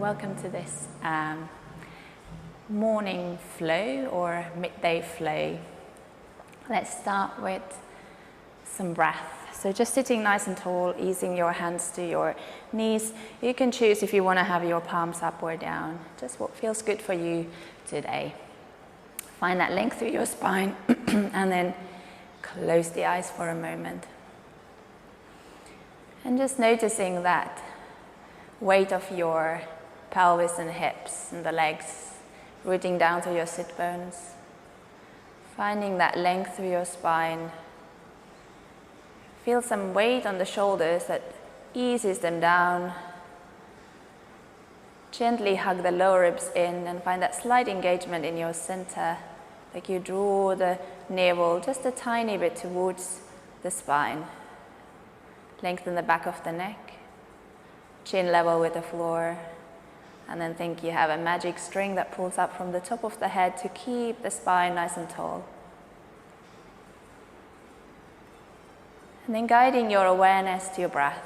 welcome to this morning flow or midday flow. Let's start with some breath. So just sitting nice and tall, easing your hands to your knees. You can choose if you want to have your palms up or down, just what feels good for you today. Find that length through your spine and then close the eyes for a moment. And just noticing that weight of your pelvis and hips and the legs rooting down to your sit bones. Finding that length through your spine. Feel some weight on the shoulders that eases them down. Gently hug the lower ribs in and find that slight engagement in your center, like you draw the navel just a tiny bit towards the spine. Lengthen the back of the neck, chin level with the floor, and then think you have a magic string that pulls up from the top of the head to keep the spine nice and tall. And then guiding your awareness to your breath.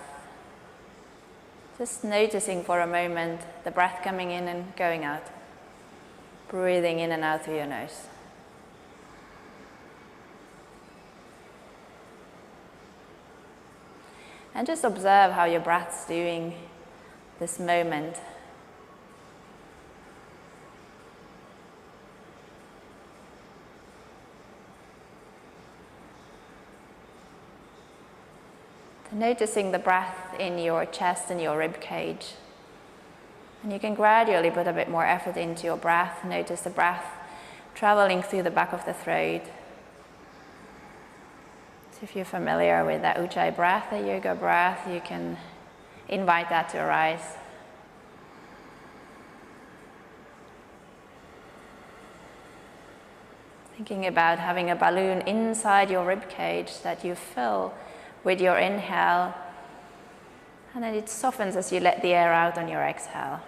Just noticing for a moment the breath coming in and going out. Breathing in and out through your nose. And just observe how your breath's doing this moment. Noticing the breath in your chest and your rib cage. And you can gradually put a bit more effort into your breath. Notice the breath traveling through the back of the throat. So if you're familiar with that Ujjayi breath, the yoga breath, you can invite that to arise. Thinking about having a balloon inside your rib cage that you fill with your inhale, and then it softens as you let the air out on your exhale.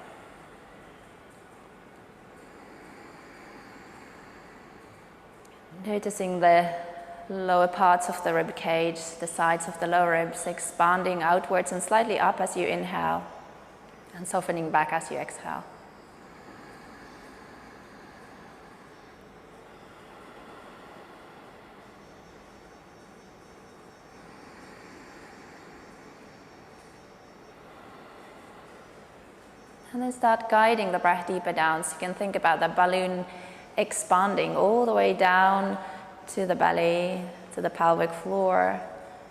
Noticing the lower parts of the rib cage, the sides of the lower ribs expanding outwards and slightly up as you inhale, and softening back as you exhale. And then start guiding the breath deeper down. So you can think about the balloon expanding all the way down to the belly, to the pelvic floor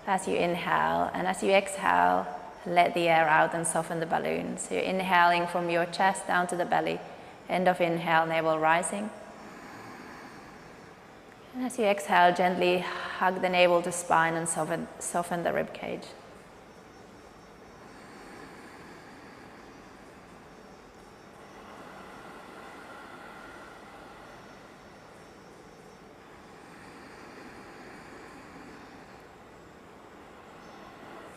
as you inhale. And as you exhale, let the air out and soften the balloon. So you're inhaling from your chest down to the belly. End of inhale, navel rising. And as you exhale, gently hug the navel to spine and soften the rib cage.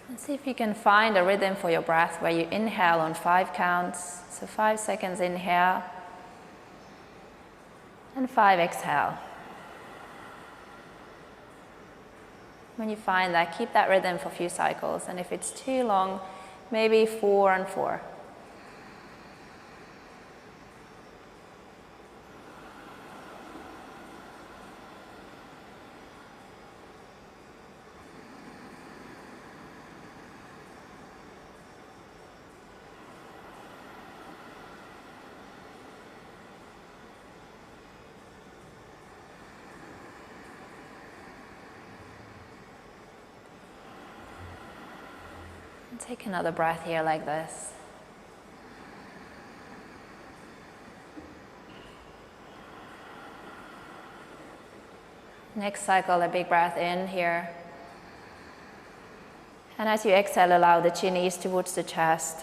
And see if you can find a rhythm for your breath where you inhale on 5 counts. So 5 seconds inhale and 5 exhale. When you find that, keep that rhythm for a few cycles. And if it's too long, maybe 4 and 4. Take another breath here like this. Next cycle, a big breath in here. And as you exhale, allow the chin ease towards the chest.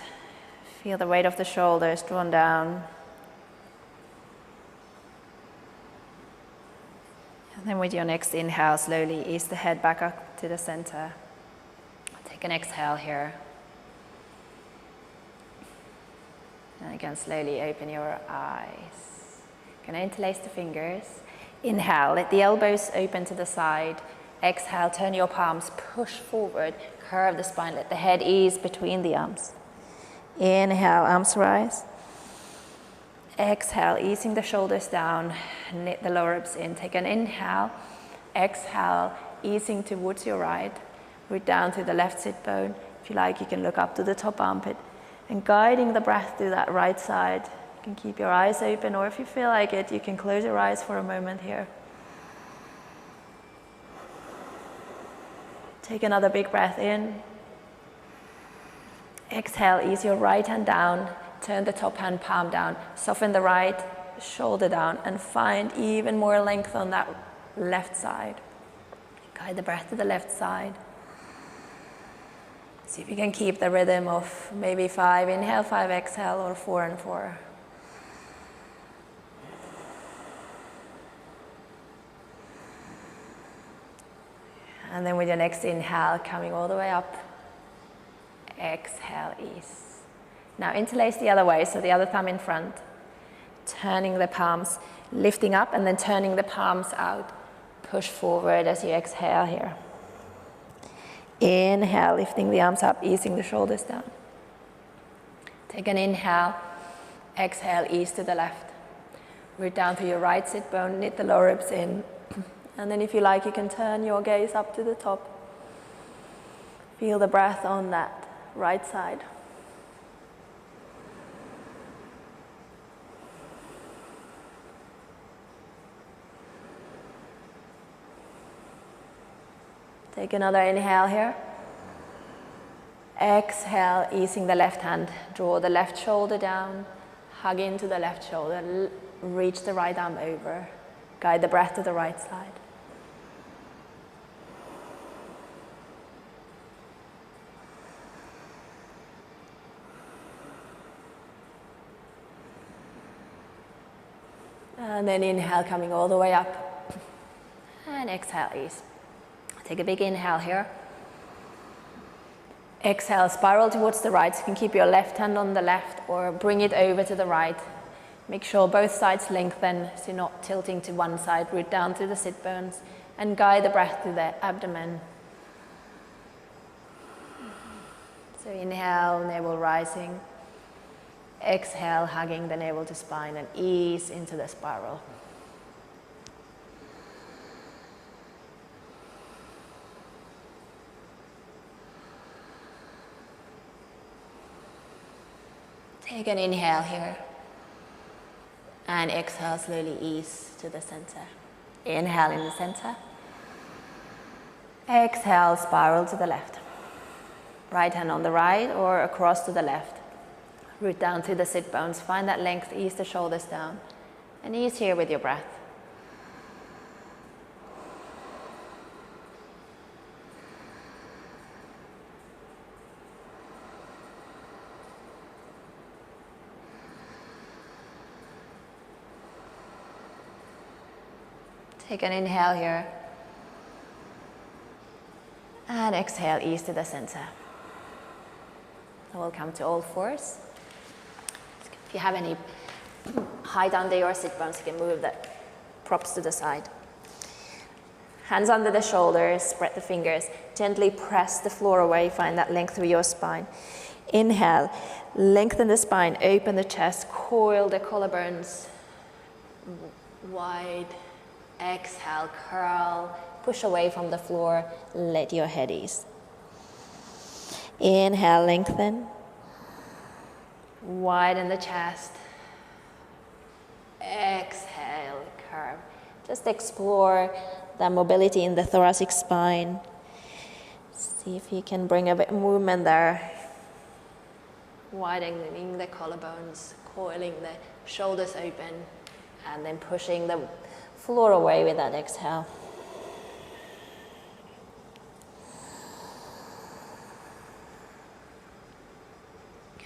Feel the weight of the shoulders drawn down. And then with your next inhale, slowly ease the head back up to the center. Take an exhale here. And again, slowly open your eyes. You're going to interlace the fingers. Inhale, let the elbows open to the side. Exhale, turn your palms, push forward, curve the spine, let the head ease between the arms. Inhale, arms rise. Exhale, easing the shoulders down, knit the lower ribs in. Take an inhale. Exhale, easing towards your right. Root down to the left sit bone. If you like, you can look up to the top armpit. And guiding the breath to that right side. You can keep your eyes open, or if you feel like it, you can close your eyes for a moment here. Take another big breath in. Exhale, ease your right hand down. Turn the top hand palm down. Soften the right shoulder down and find even more length on that left side. Guide the breath to the left side. See if you can keep the rhythm of maybe 5 inhale, 5 exhale, or 4 and 4. And then with your next inhale, coming all the way up, exhale, ease. Now interlace the other way, so the other thumb in front, turning the palms, lifting up and then turning the palms out. Push forward as you exhale here. Inhale, lifting the arms up, easing the shoulders down. Take an inhale, exhale, ease to the left. Root down to your right sit bone, knit the lower ribs in. And then if you like, you can turn your gaze up to the top. Feel the breath on that right side. Take another inhale here. Exhale, easing the left hand. Draw the left shoulder down. Hug into the left shoulder. Reach the right arm over. Guide the breath to the right side. And then inhale, coming all the way up. And exhale, ease. Take a big inhale here. Exhale, spiral towards the right. So you can keep your left hand on the left or bring it over to the right. Make sure both sides lengthen so you're not tilting to one side. Root down to the sit bones and guide the breath to the abdomen. So inhale, navel rising. Exhale, hugging the navel to spine and ease into the spiral. Take an inhale here. And exhale, slowly ease to the center. Inhale in the center. Exhale, spiral to the left. Right hand on the right or across to the left. Root down to the sit bones. Find that length, ease the shoulders down. And ease here with your breath. Take an inhale here. And exhale, ease to the center. We'll come to all fours. If you have any height under your sit bones, you can move the props to the side. Hands under the shoulders, spread the fingers. Gently press the floor away, find that length through your spine. Inhale, lengthen the spine, open the chest, coil the collarbones wide. Exhale, curl, push away from the floor, let your head ease. Inhale, lengthen. Widen the chest. Exhale, curve. Just explore the mobility in the thoracic spine. See if you can bring a bit of movement there. Widening the collarbones, coiling the shoulders open, and then pushing the floor away with that exhale.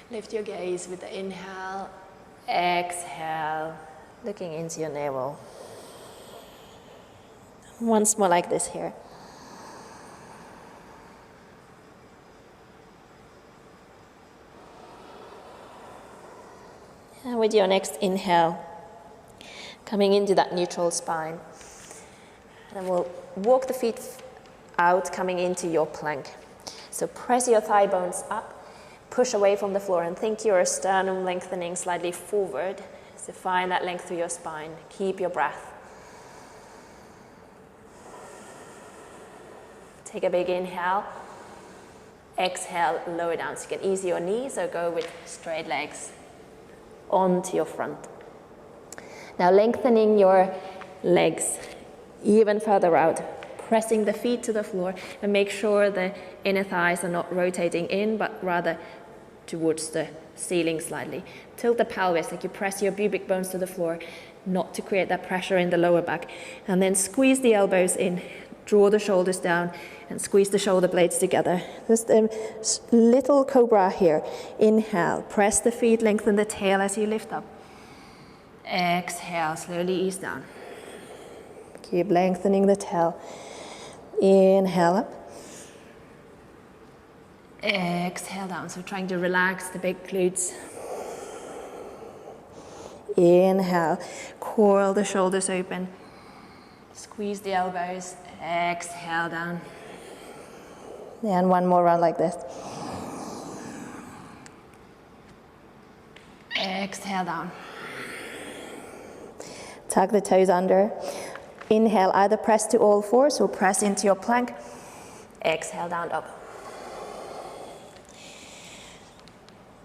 Lift your gaze with the inhale, exhale, looking into your navel. Once more like this here. And with your next inhale, coming into that neutral spine. And we'll walk the feet out, coming into your plank. So press your thigh bones up, push away from the floor, and think your sternum lengthening slightly forward. So find that length through your spine. Keep your breath. Take a big inhale. Exhale, lower down. So you can ease your knees or go with straight legs onto your front. Now lengthening your legs even further out. Pressing the feet to the floor and make sure the inner thighs are not rotating in, but rather towards the ceiling slightly. Tilt the pelvis like you press your pubic bones to the floor, not to create that pressure in the lower back. And then squeeze the elbows in, draw the shoulders down, and squeeze the shoulder blades together. Just a little cobra here. Inhale, press the feet, lengthen the tail as you lift up. Exhale, slowly ease down. Keep lengthening the tail. Inhale up. Exhale down. So trying to relax the big glutes. Inhale. Coil the shoulders open. Squeeze the elbows. Exhale down. And one more round like this. Exhale down. Tuck the toes under. Inhale, either press to all fours or press into your plank. Exhale down, up.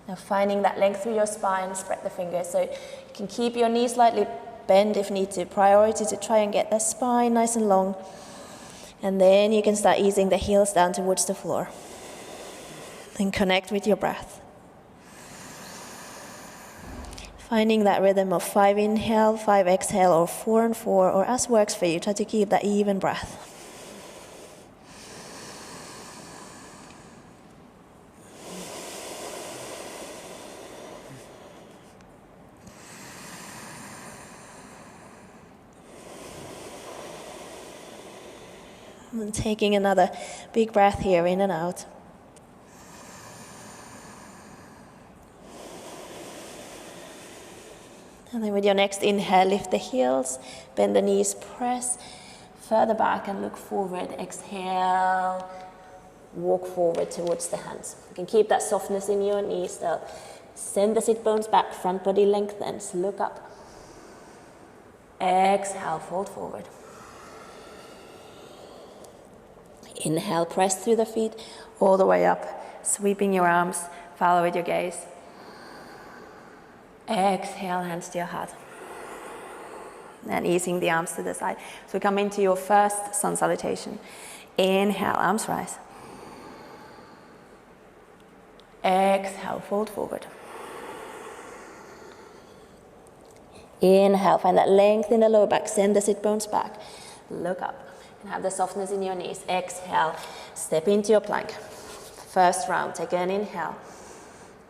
Now finding that length through your spine, spread the fingers. So you can keep your knees slightly bent if need to. Priority to try and get the spine nice and long. And then you can start easing the heels down towards the floor. And connect with your breath. Finding that rhythm of 5 inhale, 5 exhale, or 4 and 4, or as works for you. Try to keep that even breath. And taking another big breath here, in and out. And then with your next inhale, lift the heels, bend the knees, press further back and look forward. Exhale, walk forward towards the hands. You can keep that softness in your knees still. Send the sit bones back, front body lengthens, look up. Exhale, fold forward. Inhale, press through the feet all the way up, sweeping your arms, follow with your gaze. Exhale, hands to your heart. And easing the arms to the side. So come into your first sun salutation. Inhale, arms rise. Exhale, fold forward. Inhale, find that length in the lower back. Send the sit bones back. Look up. And have the softness in your knees. Exhale, step into your plank. First round, take an inhale.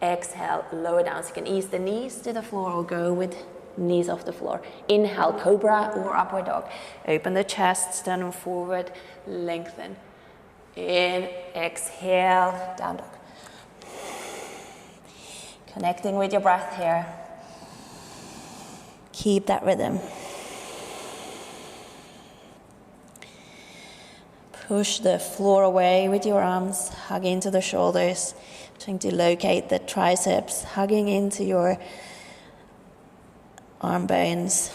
Exhale, lower down. So you can ease the knees to the floor or go with knees off the floor. Inhale, cobra or upward dog. Open the chest, sternum forward, lengthen. In, exhale, down dog. Connecting with your breath here. Keep that rhythm. Push the floor away with your arms, hug into the shoulders, trying to locate the triceps, hugging into your arm bones.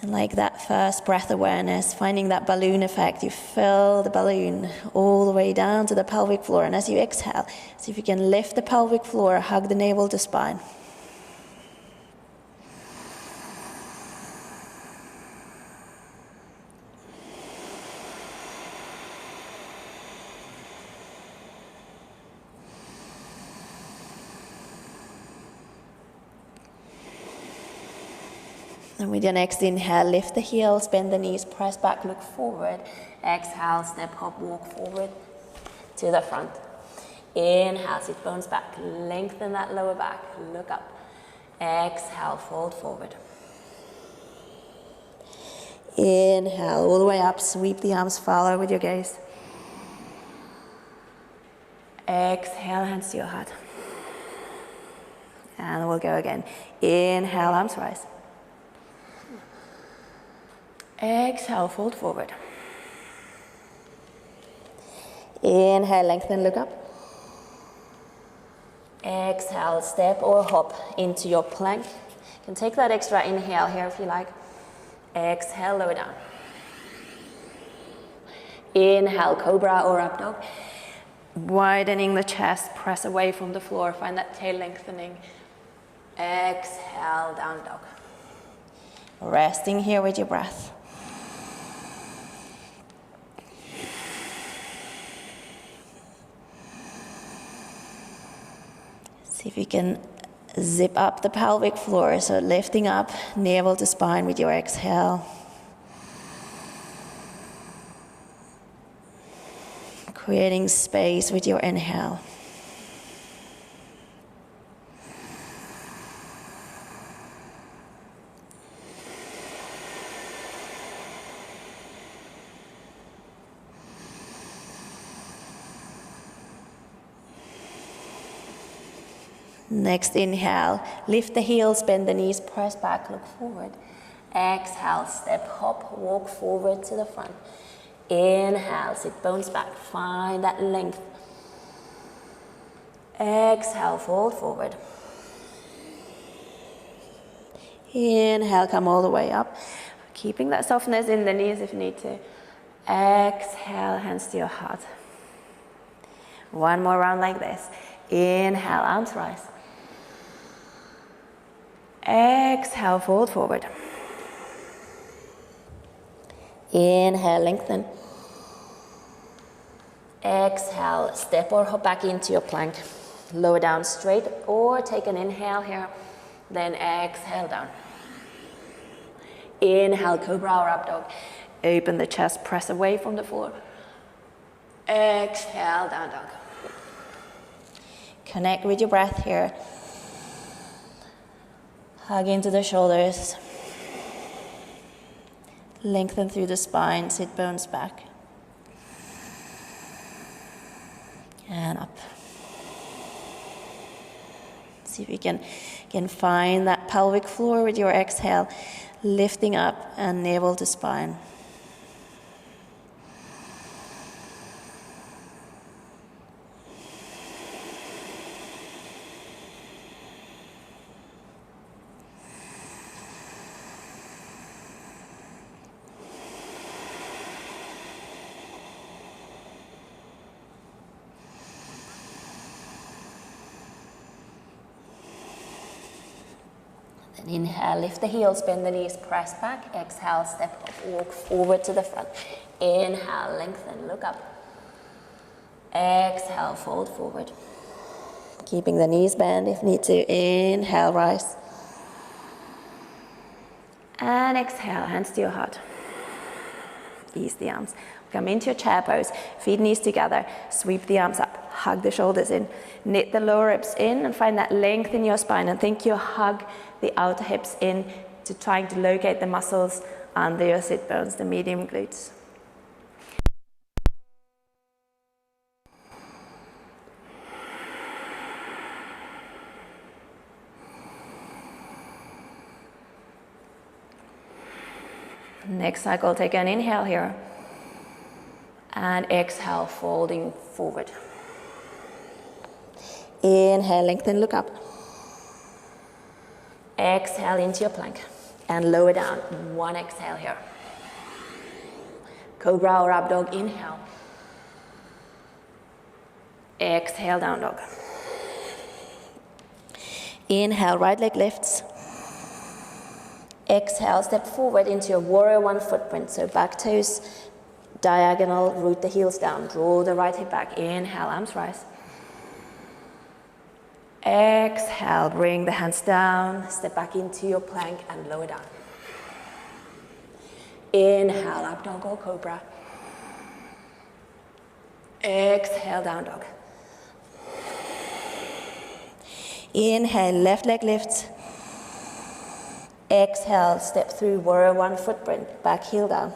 And like that first breath awareness, finding that balloon effect, you fill the balloon all the way down to the pelvic floor. And as you exhale, see if you can lift the pelvic floor, hug the navel to spine. And with your next inhale, lift the heels, bend the knees, press back, look forward. Exhale, step, hop, walk forward to the front. Inhale, sit bones back, lengthen that lower back, look up. Exhale, fold forward. Inhale, all the way up, sweep the arms, follow with your gaze. Exhale, hands to your heart. And we'll go again. Inhale, arms rise. Exhale, fold forward. Inhale, lengthen, look up. Exhale, step or hop into your plank. You can take that extra inhale here if you like. Exhale, lower down. Inhale, cobra or up dog. Widening the chest, press away from the floor, find that tail lengthening. Exhale, down dog. Resting here with your breath. See if you can zip up the pelvic floor, so lifting up navel to spine with your exhale. Creating space with your inhale. Next inhale, lift the heels, bend the knees, press back, look forward. Exhale, step, hop, walk forward to the front. Inhale, sit bones back, find that length. Exhale, fold forward. Inhale, come all the way up. Keeping that softness in the knees if you need to. Exhale, hands to your heart. One more round like this. Inhale, arms rise. Exhale, fold forward. Inhale, lengthen. Exhale, step or hop back into your plank. Lower down straight or take an inhale here. Then exhale down. Inhale, cobra or up dog. Open the chest, press away from the floor. Exhale, down dog. Connect with your breath here. Hug into the shoulders. Lengthen through the spine, sit bones back. And up. See if you can find that pelvic floor with your exhale, lifting up and navel to spine. Then inhale, lift the heels, bend the knees, press back. Exhale, step up, walk forward to the front. Inhale, lengthen, look up. Exhale, fold forward. Keeping the knees bent if need to. Inhale, rise. And exhale, hands to your heart. Ease the arms. Come into your chair pose, feet knees together, sweep the arms up, hug the shoulders in, knit the lower ribs in and find that length in your spine, and think you hug the outer hips in to trying to locate the muscles under your sit bones, the medium glutes. Next cycle, take an inhale here. And exhale, folding forward. Inhale, lengthen, look up. Exhale into your plank. And lower down. One exhale here. Cobra or up dog, inhale. Exhale, down dog. Inhale, right leg lifts. Exhale, step forward into your warrior one footprint. So back toes diagonal, root the heels down, draw the right hip back. Inhale, arms rise. Exhale, bring the hands down, step back into your plank and lower down. Inhale, up dog or cobra. Exhale, down dog. Inhale, left leg lifts. Exhale, step through warrior one footprint, back heel down.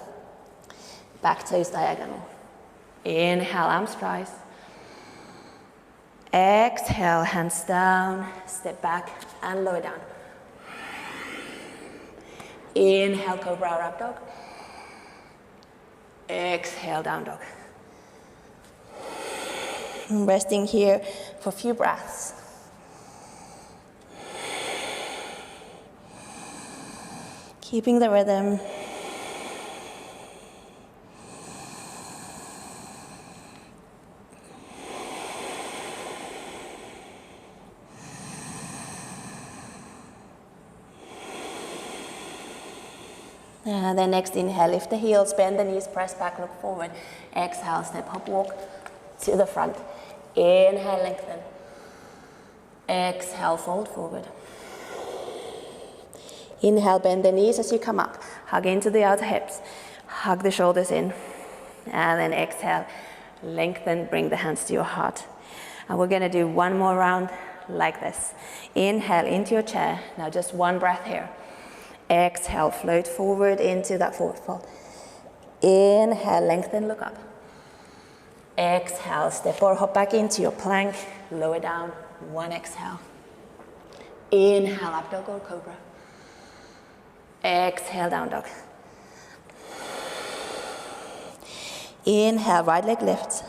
Back toes diagonal. Inhale, arms rise. Exhale, hands down, step back and lower down. Inhale, cobra or up dog. Exhale, down dog. Resting here for a few breaths. Keeping the rhythm. Then next inhale, lift the heels, bend the knees, press back, look forward. Exhale, step, hop, walk to the front. Inhale, lengthen. Exhale, fold forward. Inhale, bend the knees as you come up. Hug into the outer hips. Hug the shoulders in. And then exhale, lengthen, bring the hands to your heart. And we're gonna do one more round like this. Inhale into your chair. Now just one breath here. Exhale, float forward into that forward fold. Inhale, lengthen, look up. Exhale, step or hop back into your plank, lower down, one exhale. Inhale, up dog or cobra. Exhale, down dog. Inhale, right leg lifts.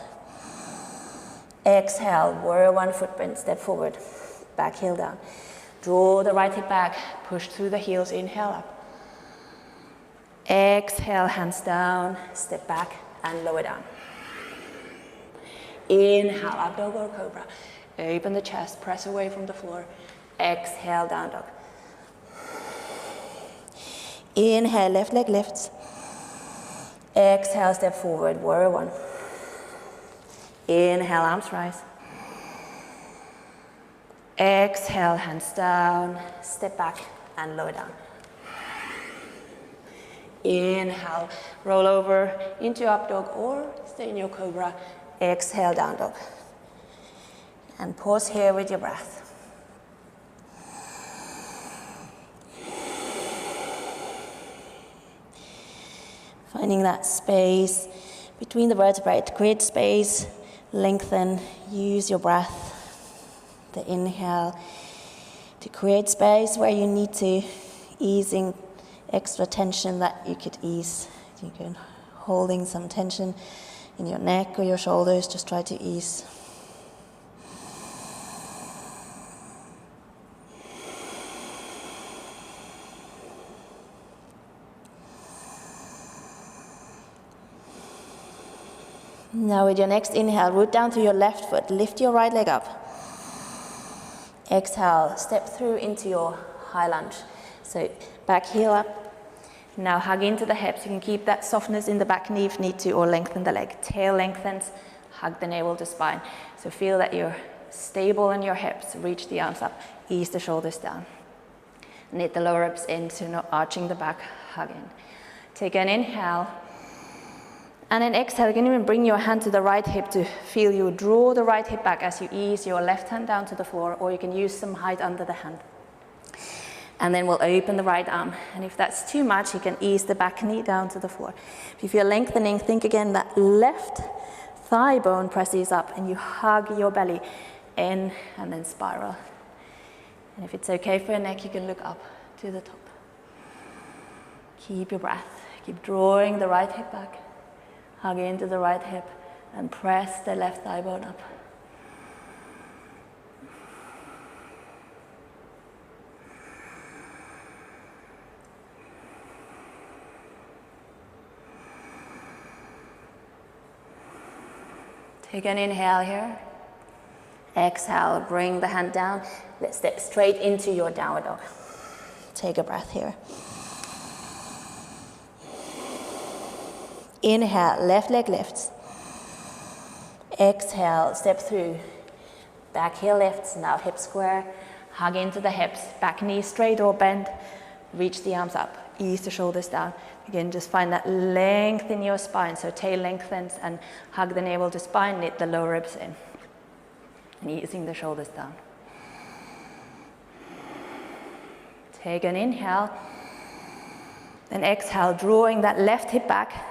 Exhale, warrior one footprint, step forward, back heel down. Draw the right hip back, push through the heels, inhale up. Exhale, hands down, step back and lower down. Inhale, up dog or cobra. Open the chest, press away from the floor. Exhale, down dog. Inhale, left leg lifts. Exhale, step forward, warrior one. Inhale, arms rise. Exhale, hands down, step back and lower down. Inhale, roll over into up dog or stay in your cobra. Exhale, down dog. And pause here with your breath. Finding that space between the vertebrae, create space, lengthen, use your breath. The inhale to create space where you need to, easing extra tension that you could ease. You can holding some tension in your neck or your shoulders, just try to ease. Now with your next inhale, root down to your left foot, lift your right leg up. Exhale, step through into your high lunge. So back heel up. Now hug into the hips. You can keep that softness in the back knee if need to, or lengthen the leg. Tail lengthens, hug the navel to spine. So feel that you're stable in your hips. Reach the arms up, ease the shoulders down. Knit the lower ribs in, so not arching the back, hug in. Take an inhale. And then exhale, you can even bring your hand to the right hip to feel you draw the right hip back as you ease your left hand down to the floor, or you can use some height under the hand. And then we'll open the right arm. And if that's too much, you can ease the back knee down to the floor. If you're lengthening, think again that left thigh bone presses up and you hug your belly in and then spiral. And if it's okay for your neck, you can look up to the top. Keep your breath. Keep drawing the right hip back. Hug into the right hip and press the left thigh bone up. Take an inhale here. Exhale, bring the hand down. Let's step straight into your downward dog. Take a breath here. Inhale, left leg lifts. Exhale, step through. Back heel lifts, now hip square. Hug into the hips, back knee straight or bend. Reach the arms up, ease the shoulders down. Again, just find that length in your spine. So tail lengthens and hug the navel to spine, knit the lower ribs in. And easing the shoulders down. Take an inhale. Then exhale, drawing that left hip back.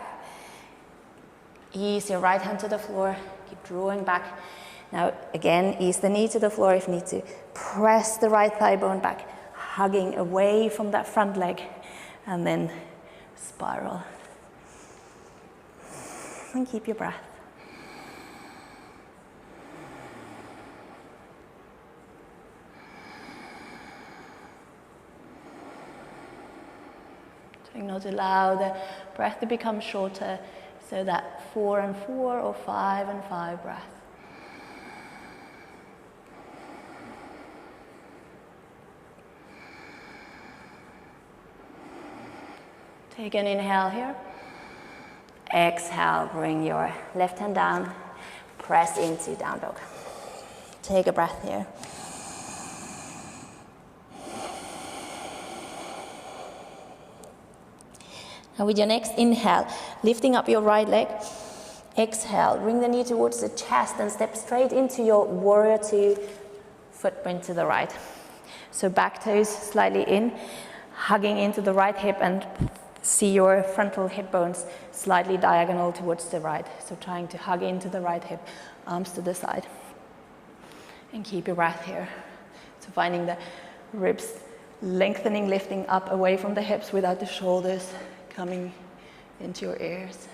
Ease your right hand to the floor, keep drawing back. Now again, ease the knee to the floor if need to. Press the right thigh bone back, hugging away from that front leg, and then spiral. And keep your breath. Trying not to allow the breath to become shorter, so that 4 and 4 or 5 and 5 breath. Take an inhale here. Exhale, bring your left hand down, press into down dog. Take a breath here. Now with your next inhale, lifting up your right leg. Exhale, bring the knee towards the chest and step straight into your warrior two, footprint to the right. So back toes slightly in, hugging into the right hip, and see your frontal hip bones slightly diagonal towards the right. So trying to hug into the right hip, arms to the side. And keep your breath here. So finding the ribs lengthening, lifting up away from the hips without the shoulders coming into your ears.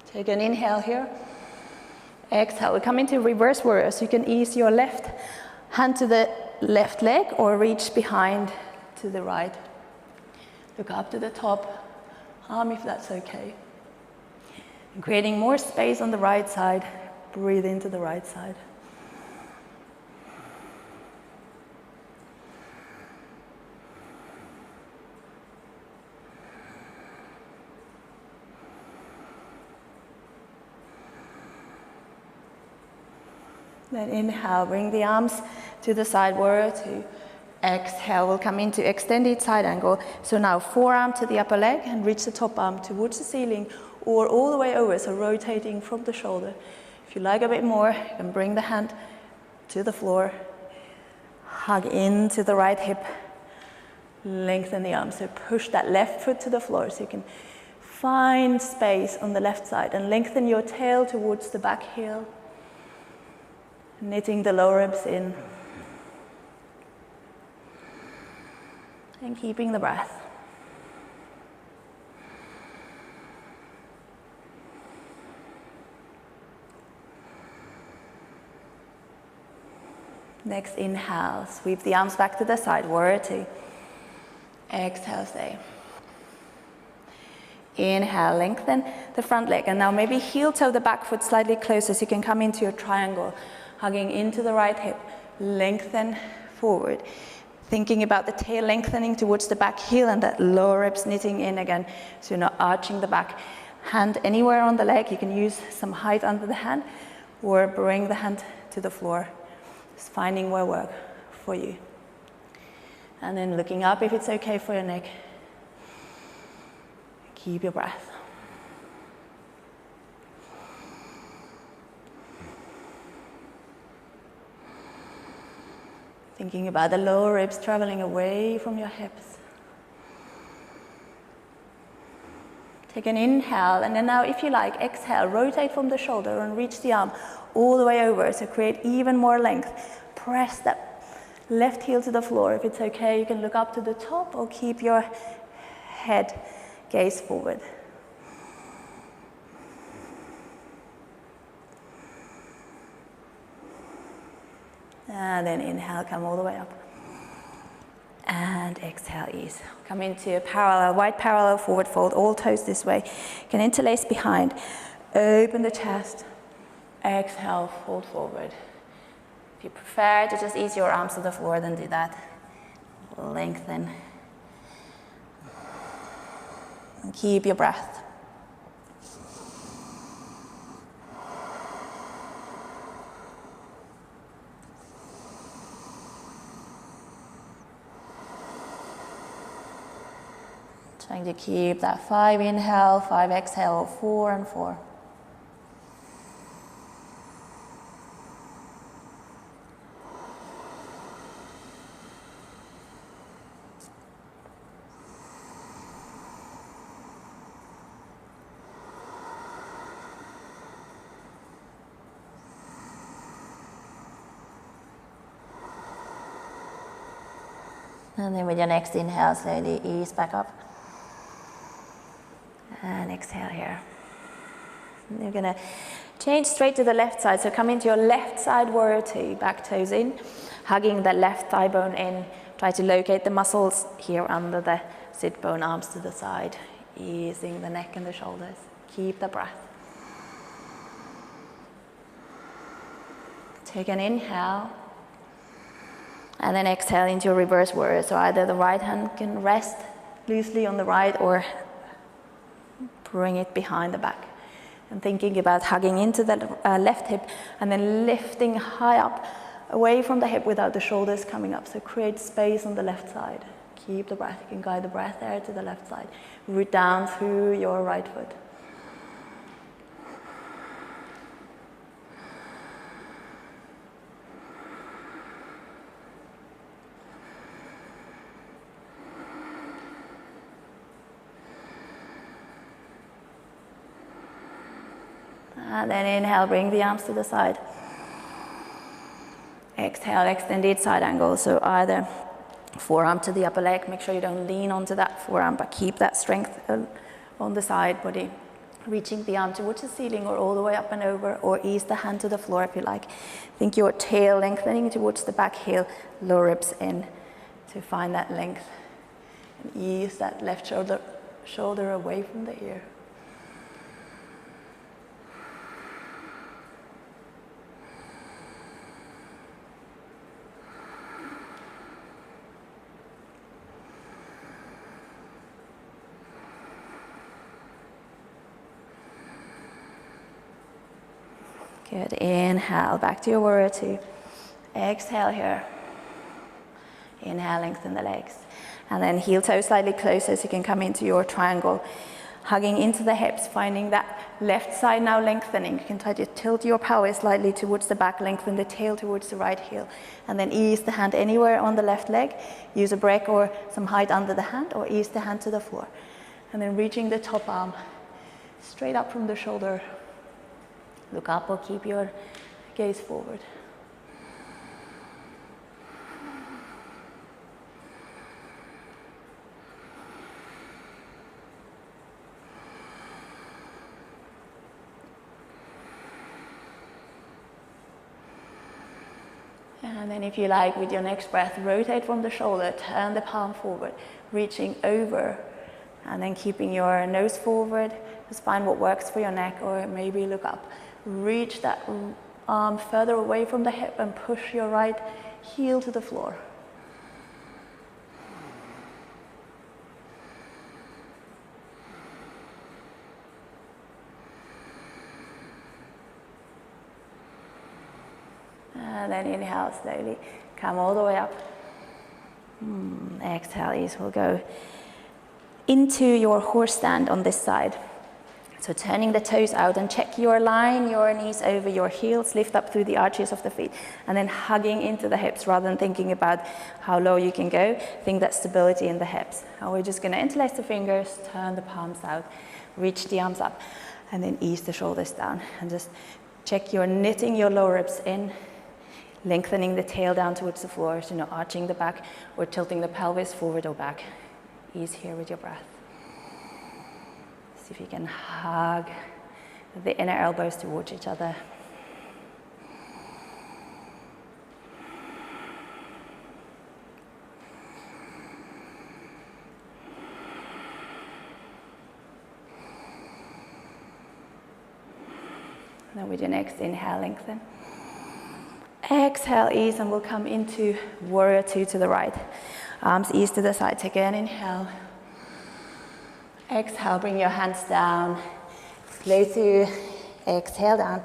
Take an inhale here. Exhale, we come into reverse warrior, so you can ease your left hand to the left leg or reach behind to the right. Look up to the top, arm if that's okay. And creating more space on the right side, breathe into the right side. Then inhale, bring the arms to the side, warrior two. Exhale, we'll come into extended side angle. So now forearm to the upper leg and reach the top arm towards the ceiling or all the way over, so rotating from the shoulder. If you like a bit more, you can bring the hand to the floor, hug into the right hip, lengthen the arm. So push that left foot to the floor so you can find space on the left side and lengthen your tail towards the back heel. Knitting the lower ribs in and keeping the breath. Next inhale, sweep the arms back to the side, warrior two. Exhale, stay. Inhale, lengthen the front leg, and now maybe heel toe the back foot slightly closer so you can come into your triangle. Hugging into the right hip, lengthen forward. Thinking about the tail lengthening towards the back heel and that lower ribs knitting in again, so you're not arching the back. Hand anywhere on the leg, you can use some height under the hand or bring the hand to the floor. Just finding where work for you. And then looking up if it's okay for your neck. Keep your breath. Thinking about the lower ribs traveling away from your hips. Take an inhale, and then now, if you like, exhale, rotate from the shoulder and reach the arm all the way over, so create even more length. Press that left heel to the floor. If it's okay, you can look up to the top or keep your head gaze forward. And then inhale, come all the way up. And exhale, ease. Come into a parallel, wide parallel forward fold, all toes this way. You can interlace behind. Open the chest. Exhale, fold forward. If you prefer to just ease your arms to the floor, then do that. Lengthen. And keep your breath. Trying to keep that 5 inhale, 5 exhale, 4 and 4. And then with your next inhale, slowly ease back up. And exhale here. And you're going to change straight to the left side. So come into your left side, warrior two, back toes in, hugging the left thigh bone in, Try to locate the muscles here under the sit bone, arms to the side, easing the neck and the shoulders. Keep the breath. Take an inhale, and then exhale into your reverse warrior. So either the right hand can rest loosely on the right or bring it behind the back. And thinking about hugging into the left hip and then lifting high up away from the hip without the shoulders coming up. So create space on the left side. Keep the breath. You can guide the breath there to the left side. Root down through your right foot. And then inhale, bring the arms to the side. Exhale, extend it side angle. So either forearm to the upper leg, make sure you don't lean onto that forearm, but keep that strength on the side body. Reaching the arm towards the ceiling or all the way up and over, or ease the hand to the floor if you like. Think your tail lengthening towards the back heel, lower ribs in to find that length. And ease that left shoulder away from the ear. Good, inhale, back to your warrior two. Exhale here. Inhale, lengthen the legs. And then heel toe slightly closer so you can come into your triangle. Hugging into the hips, finding that left side now lengthening. You can try to tilt your pelvis slightly towards the back, lengthen the tail towards the right heel. And then ease the hand anywhere on the left leg. Use a break or some height under the hand, or ease the hand to the floor. And then reaching the top arm straight up from the shoulder. Look up or keep your gaze forward. And then if you like, with your next breath, rotate from the shoulder, turn the palm forward, reaching over, and then keeping your nose forward. Just find what works for your neck, or maybe look up. Reach that arm further away from the hip and push your right heel to the floor. And then inhale slowly, come all the way up. Exhale, ease. We'll go into your horse stand on this side. So turning the toes out, and check your line, your knees over your heels, lift up through the arches of the feet, and then hugging into the hips rather than thinking about how low you can go. Think that stability in the hips. And we're just going to interlace the fingers, turn the palms out, reach the arms up, and then ease the shoulders down. And just check you're knitting your lower ribs in, lengthening the tail down towards the floor, so arching the back or tilting the pelvis forward or back. Ease here with your breath. See if you can hug the inner elbows towards each other. And then with your next inhale, lengthen. Exhale, ease, and we'll come into warrior two to the right. Arms ease to the side. Take an inhale. Exhale, bring your hands down. Flow through. Exhale, down.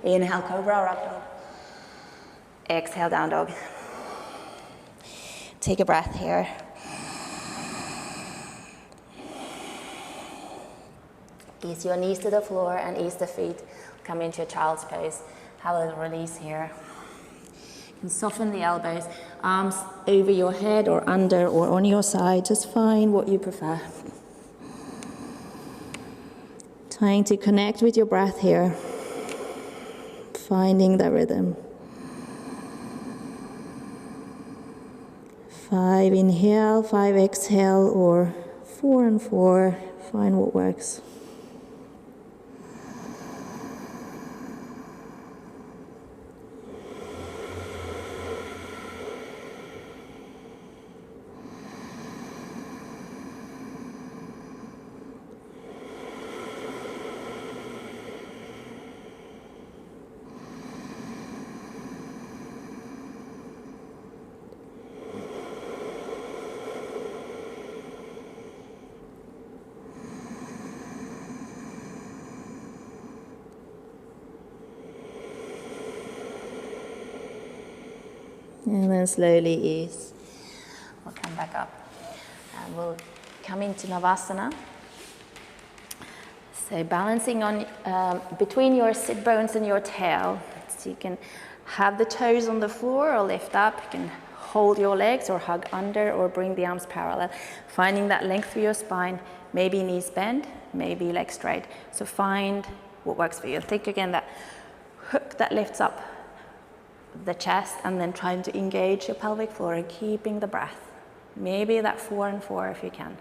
Inhale, cobra or up dog. Exhale, down dog. Take a breath here. Ease your knees to the floor and ease the feet. Come into your child's pose. Have a little release here. And soften the elbows, arms over your head or under or on your side. Just find what you prefer. Trying to connect with your breath here. Finding the rhythm. 5 inhale, 5 exhale, or 4 and 4. Find what works. And then slowly ease. We'll come back up. And we'll come into Navasana. So balancing on between your sit bones and your tail. So you can have the toes on the floor or lift up. You can hold your legs or hug under or bring the arms parallel. Finding that length through your spine. Maybe knees bend, maybe legs straight. So find what works for you. Think again that hook that lifts up the chest and then trying to engage your pelvic floor and keeping the breath. Maybe that 4 and 4 if you can.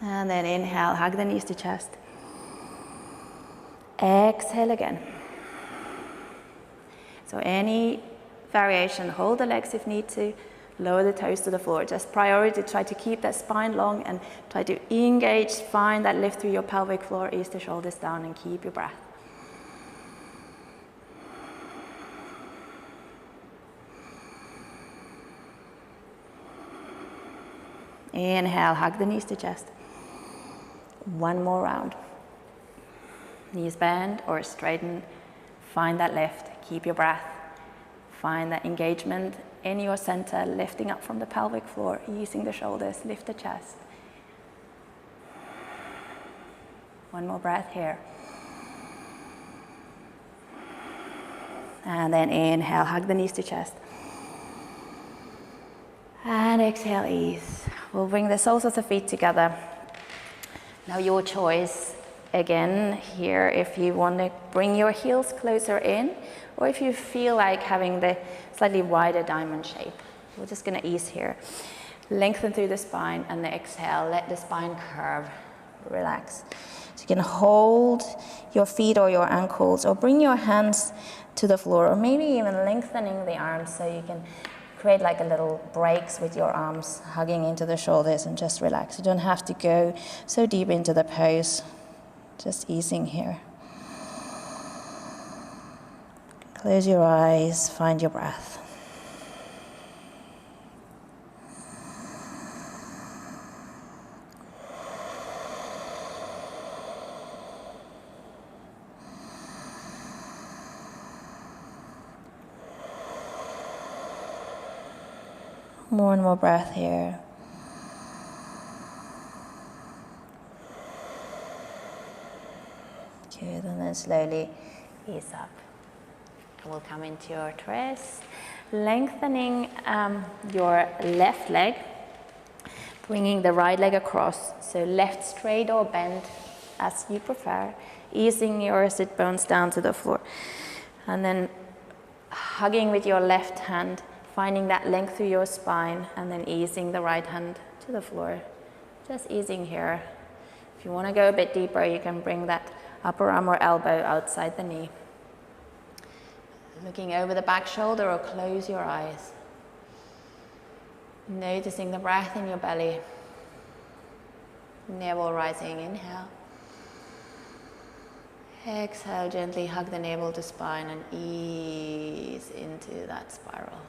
And then inhale, hug the knees to chest. Exhale again. So any variation, hold the legs if need to, lower the toes to the floor. Just priority, try to keep that spine long and try to engage, find that lift through your pelvic floor, ease the shoulders down and keep your breath. Inhale, hug the knees to chest. One more round. Knees bend or straighten. Find that lift. Keep your breath. Find that engagement in your center, lifting up from the pelvic floor, easing the shoulders, lift the chest. One more breath here. And then inhale, hug the knees to chest. And exhale, ease. We'll bring the soles of the feet together. Now your choice, again, here, if you want to bring your heels closer in, or if you feel like having the slightly wider diamond shape. We're just going to ease here. Lengthen through the spine, and then exhale, let the spine curve, relax. So you can hold your feet or your ankles, or bring your hands to the floor, or maybe even lengthening the arms so you can create like a little breaks with your arms hugging into the shoulders and just relax. You don't have to go so deep into the pose, just easing here. Close your eyes, find your breath. More and more breath here. Good, and then slowly ease up. And we'll come into your twist. Lengthening your left leg, bringing the right leg across. So left straight or bent as you prefer. Easing your sit bones down to the floor. And then hugging with your left hand, finding that length through your spine, and then easing the right hand to the floor. Just easing here. If you want to go a bit deeper, you can bring that upper arm or elbow outside the knee. Looking over the back shoulder or close your eyes. Noticing the breath in your belly. Navel rising, inhale. Exhale, gently hug the navel to spine and ease into that spiral.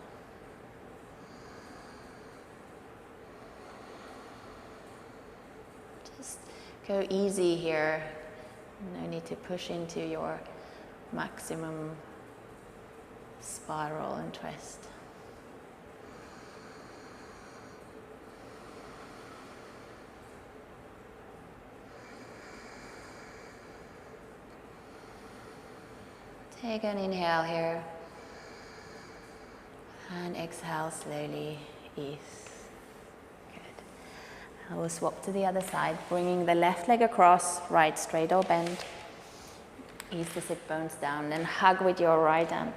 Just go easy here. No need to push into your maximum spiral and twist. Take an inhale here and exhale slowly, ease. Good. I will swap to the other side, bringing the left leg across, right straight or bend. Ease the sit bones down, then hug with your right arm,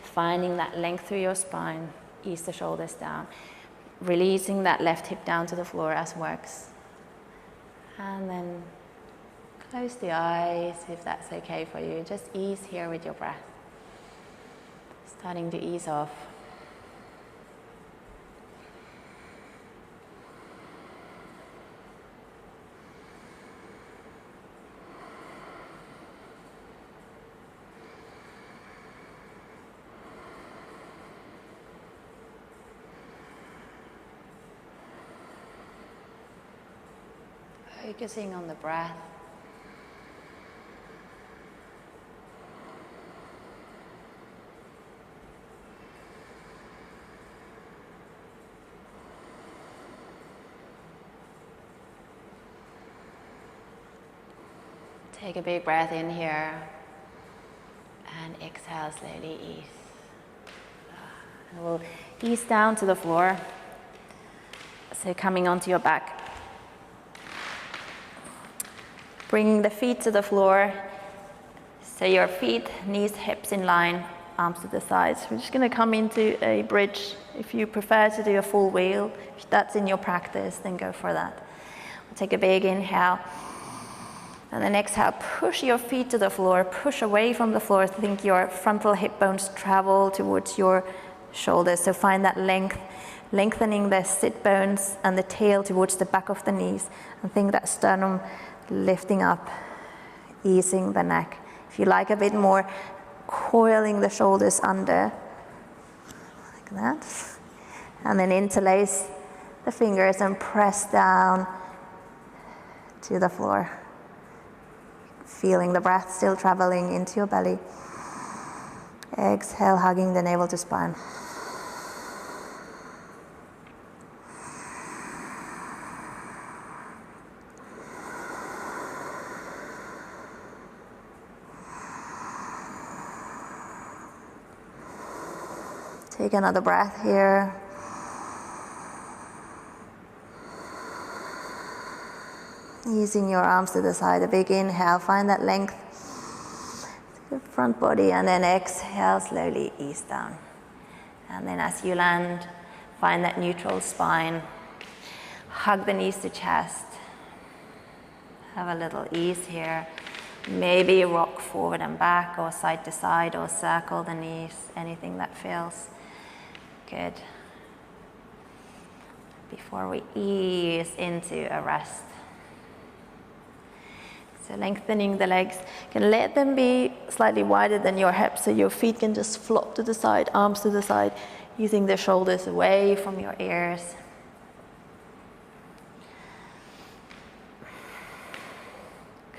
finding that length through your spine. Ease the shoulders down, releasing that left hip down to the floor as works. And then close the eyes if that's okay for you. Just ease here with your breath. Starting to ease off. Focusing on the breath. Take a big breath in here and exhale, slowly ease. And we'll ease down to the floor. So coming onto your back. Bringing the feet to the floor. So your feet, knees, hips in line, arms to the sides. We're just going to come into a bridge. If you prefer to do a full wheel, if that's in your practice, then go for that. We'll take a big inhale. And then exhale, push your feet to the floor, push away from the floor. Think your frontal hip bones travel towards your shoulders. So find that length, lengthening the sit bones and the tail towards the back of the knees. And think that sternum lifting up, easing the neck. If you like a bit more, coiling the shoulders under, like that. And then interlace the fingers and press down to the floor. Feeling the breath still traveling into your belly. Exhale, hugging the navel to spine. Take another breath here. Easing your arms to the side, a big inhale, find that length to the front body, and then exhale, slowly ease down. And then as you land, find that neutral spine, hug the knees to chest, have a little ease here. Maybe rock forward and back, or side to side, or circle the knees, anything that feels good. Before we ease into a rest. So lengthening the legs, you can let them be slightly wider than your hips, so your feet can just flop to the side, arms to the side, using the shoulders away from your ears.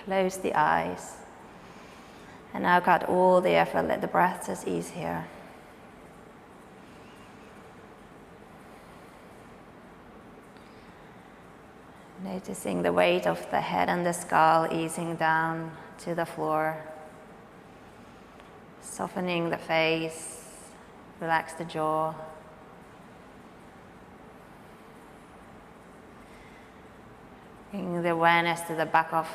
Close the eyes. And now cut all the effort, let the breath just ease here. Noticing the weight of the head and the skull easing down to the floor. Softening the face, relax the jaw. Bringing the awareness to the back of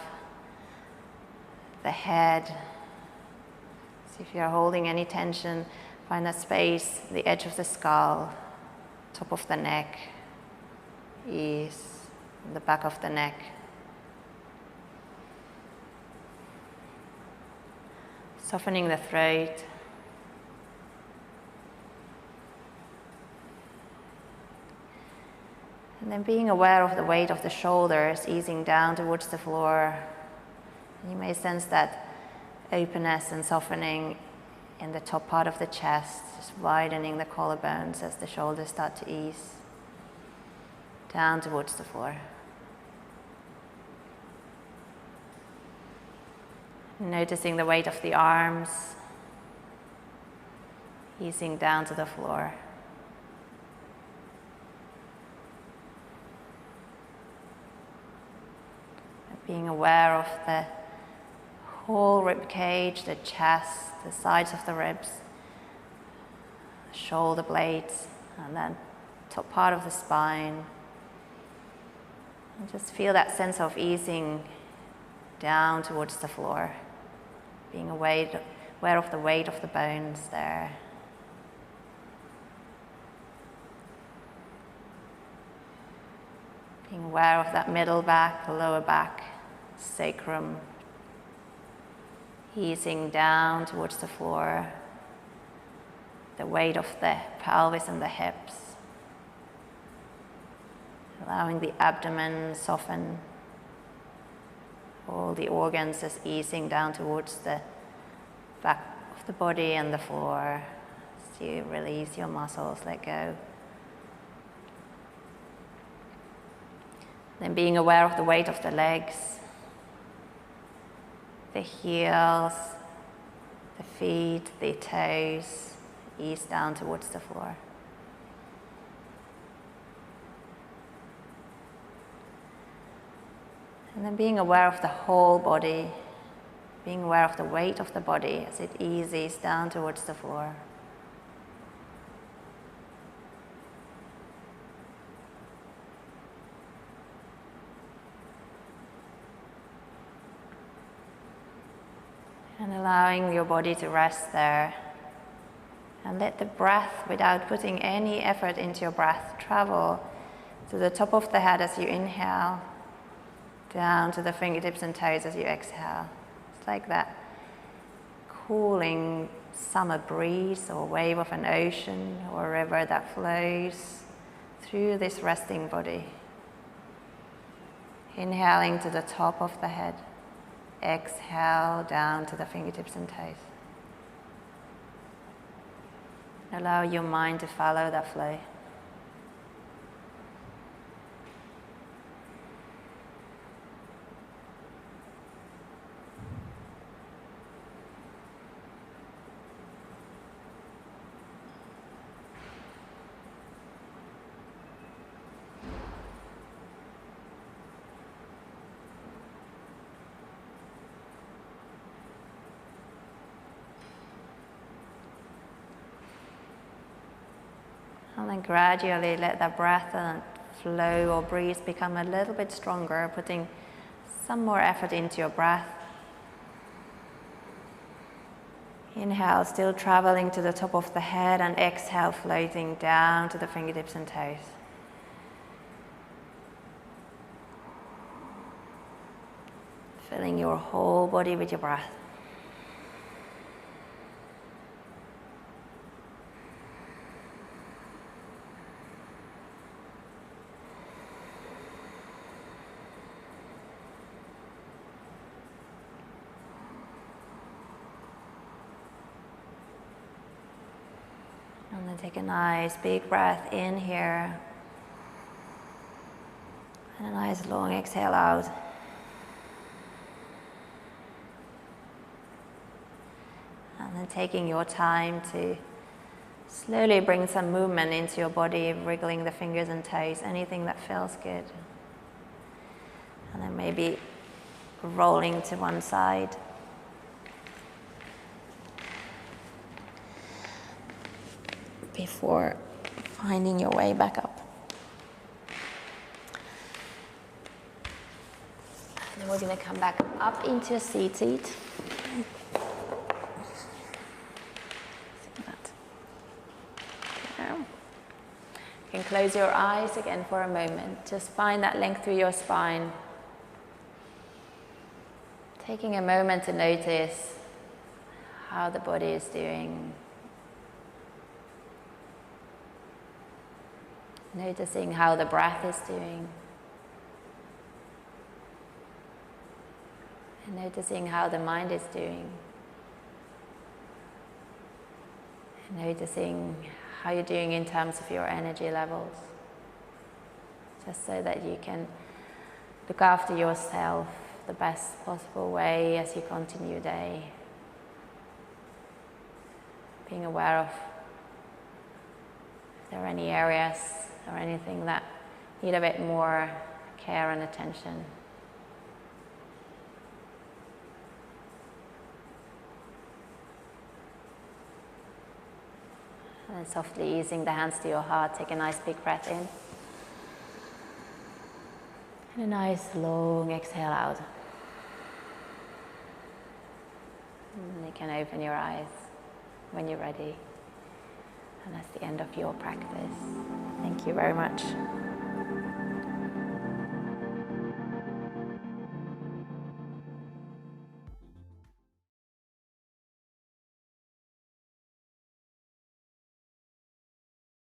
the head. So if you're holding any tension, find that space, the edge of the skull, top of the neck, ease. The back of the neck. Softening the throat. And then being aware of the weight of the shoulders, easing down towards the floor. You may sense that openness and softening in the top part of the chest, just widening the collarbones as the shoulders start to ease down towards the floor. Noticing the weight of the arms, easing down to the floor. Being aware of the whole rib cage, the chest, the sides of the ribs, shoulder blades, and then top part of the spine. And just feel that sense of easing down towards the floor, being aware of the weight of the bones there. Being aware of that middle back, the lower back, sacrum, easing down towards the floor, the weight of the pelvis and the hips, allowing the abdomen soften, all the organs just easing down towards the back of the body and the floor. So you release your muscles, let go. Then being aware of the weight of the legs, the heels, the feet, the toes, ease down towards the floor. And then being aware of the whole body, being aware of the weight of the body as it eases down towards the floor. And allowing your body to rest there. And let the breath, without putting any effort into your breath, travel to the top of the head as you inhale, down to the fingertips and toes as you exhale. It's like that cooling summer breeze or wave of an ocean or a river that flows through this resting body. Inhaling to the top of the head. Exhale down to the fingertips and toes. Allow your mind to follow that flow. And then gradually let that breath and flow or breeze become a little bit stronger, putting some more effort into your breath. Inhale, still traveling to the top of the head, and exhale, floating down to the fingertips and toes. Filling your whole body with your breath. And then take a nice big breath in here. And a nice long exhale out. And then taking your time to slowly bring some movement into your body, wriggling the fingers and toes, anything that feels good. And then maybe rolling to one side. Before finding your way back up. And then we're going to come back up into a seated. You can close your eyes again for a moment. Just find that length through your spine. Taking a moment to notice how the body is doing. Noticing how the breath is doing. And noticing how the mind is doing. And noticing how you're doing in terms of your energy levels. Just so that you can look after yourself the best possible way as you continue your day. Being aware of if there are any areas or anything that need a bit more care and attention. And then softly easing the hands to your heart, take a nice big breath in. And a nice long exhale out. And you can open your eyes when you're ready. And that's the end of your practice. Thank you very much.